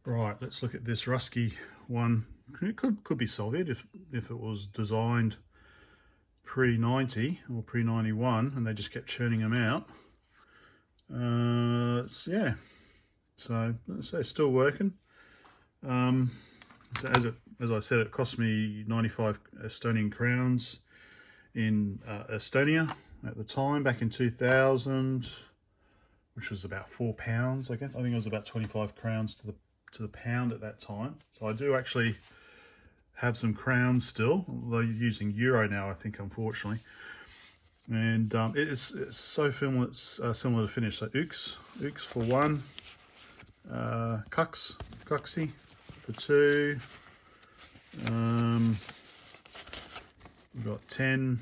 Right, let's look at this Ruski one. It could be Soviet if it was designed pre-90 or pre-91 and they just kept churning them out. Yeah, so it's still working. So as I said, it cost me 95 Estonian Crowns in Estonia at the time, back in 2000, which was about £4, I guess. I think it was about 25 crowns to the pound at that time. So I do actually have some crowns still, although you're using euro now, I think, unfortunately. And it's so similar to Finnish. So Yks for one, Kaksi for two. We've got 10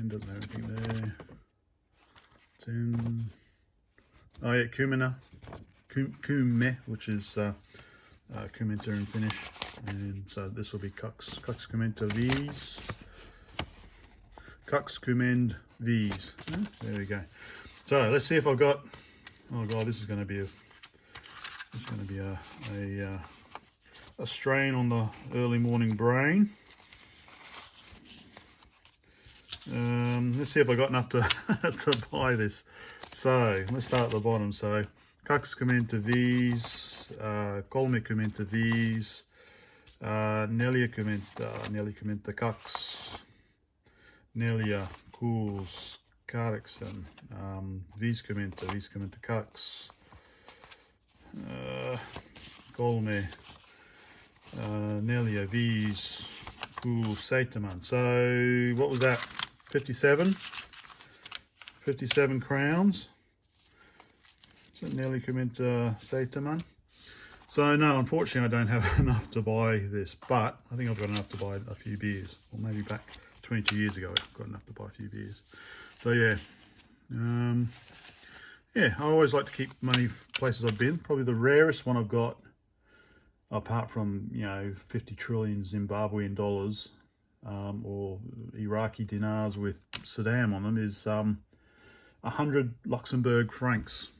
doesn't have anything there. 10. Oh yeah, Kume, which is Kumenta in Finnish, and so this will be Kaks Kumenta V's. Kaks Kumend V's. There we go. So let's see if I've got. Oh god, this is going to be a strain on the early morning brain. Let's see if I got enough to to buy this. So let's start at the bottom. So Kaks Kumenta V's, Kolme Kumenta V's, Nelia Kumenta Kaks, Nelia Kuus Kariksen, V's Kumenta Kaks, Kolme Nelia V's Kuus Seitaman. So what was that? 57 crowns. So nearly Kumenta Seitaman. So no, unfortunately I don't have enough to buy this, but I think I've got enough to buy a few beers. Or maybe back 22 years ago I've got enough to buy a few beers. So yeah. Yeah, I always like to keep money places I've been. Probably the rarest one I've got, apart from, 50 trillion Zimbabwean dollars, or Iraqi dinars with Saddam on them, is 100 Luxembourg francs.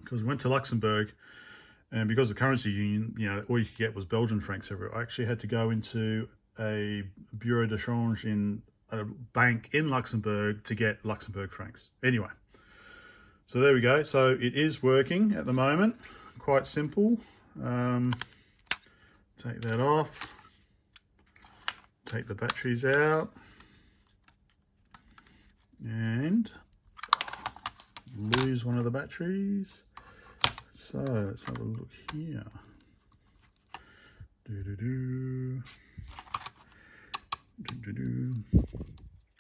Because we went to Luxembourg, and because of the currency union, all you could get was Belgian francs everywhere. I actually had to go into a bureau de change in a bank in Luxembourg to get Luxembourg francs. Anyway, so there we go. So it is working at the moment. Quite simple. Take that off. Take the batteries out. And lose one of the batteries. So let's have a look here.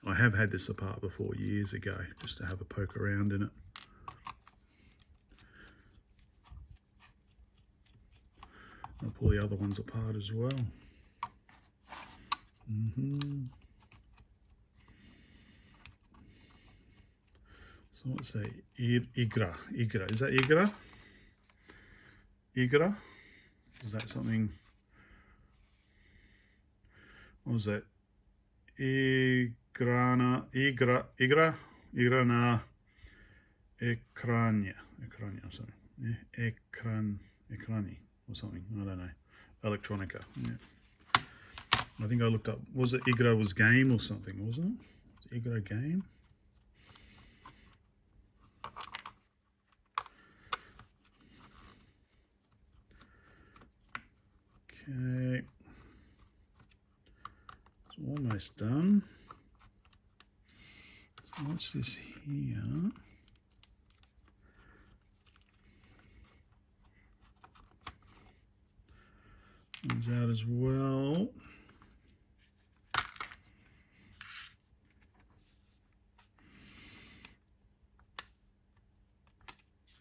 I have had this apart before years ago, just to have a poke around in it. I'll pull the other ones apart as well. So let's say Igra. Is that Igra? Igra? Is that something? What was that? Ekrane, Ekrane or something. Ekrane or something. I don't know. Electronica. Yeah. I think I looked up. Was it Igra was game or something? Wasn't it? Igra game. Okay. It's almost done. So what's this here? Comes out as well.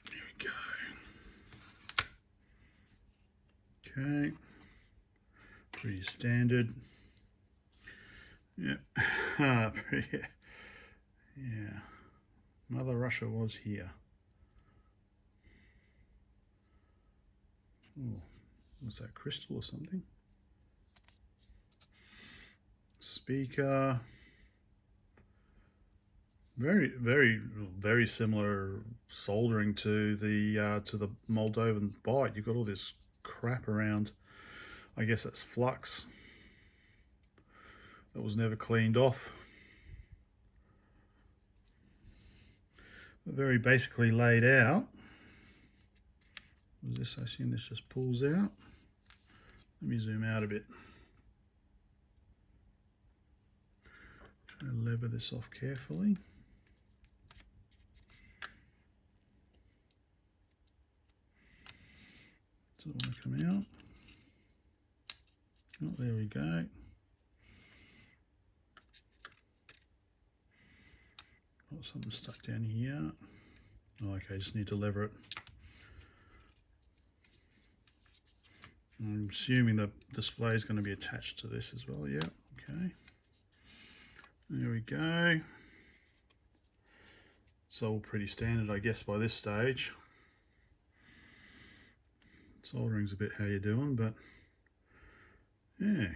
There we go. Okay. Pretty standard. Yeah. Yeah. Mother Russia was here. Oh, what's that, crystal or something? Speaker. very similar soldering to the Moldovan bite. You've got all this crap around. I guess that's flux that was never cleaned off. Very basically laid out. What is this? I assume this just pulls out. Let me zoom out a bit. Try to lever this off carefully. Does it want to come out? Oh, there we go. Oh, something stuck down here. Oh, okay, just need to lever it. I'm assuming the display is going to be attached to this as well. Yeah, okay. There we go. It's all pretty standard, I guess, by this stage. Soldering's a bit how you're doing, but yeah.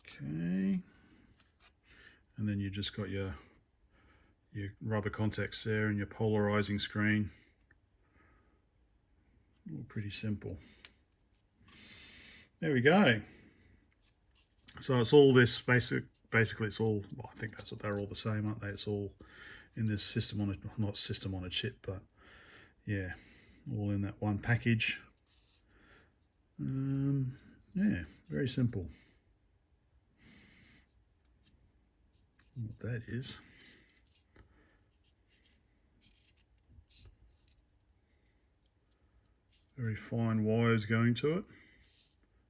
Okay. And then you just got your rubber contacts there and your polarizing screen. All pretty simple. There we go. So it's all this basically it's all, well, I think that's what they're all the same, aren't they? It's all in this system on a, not system on a chip, but yeah, all in that one package. Yeah, very simple. What that is. Very fine wires going to it.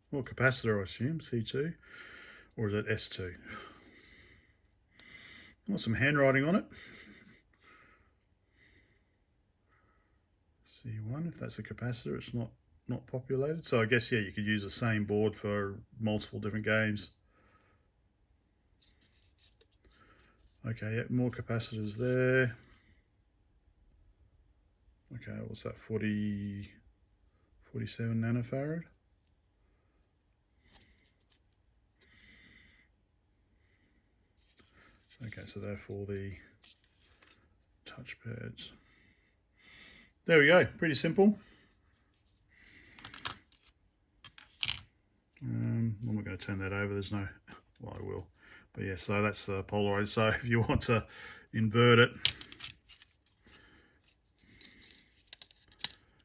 Well, capacitor, I assume, C2, or is it S2? Got some handwriting on it. C1, if that's a capacitor, it's not populated. So I guess, yeah, you could use the same board for multiple different games. Okay, yeah, more capacitors there. Okay, what's that, 47 nanofarad? Okay, so they're for the touch pads. There we go, pretty simple. I'm not going to turn that over, there's no, well, I will. But yeah, so that's polarized. So if you want to invert it,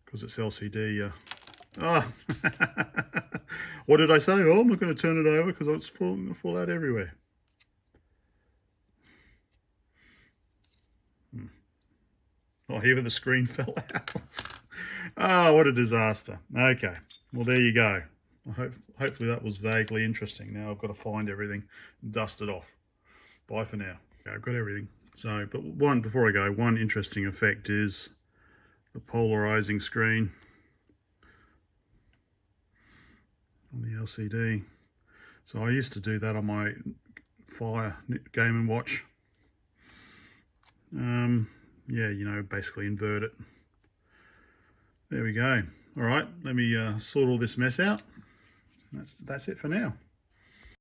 because it's LCD, what did I say? Oh, I'm not going to turn it over because it's fall out everywhere. Oh, even the screen fell out. Oh, what a disaster. Okay, well, there you go. Hopefully that was vaguely interesting. Now I've got to find everything and dust it off. Bye for now. Okay, I've got everything. So, but before I go, one interesting effect is the polarizing screen on the LCD. So I used to do that on my Fire Game & Watch. Yeah, you know, basically invert it. There we go. All right, let me sort all this mess out. That's it for now.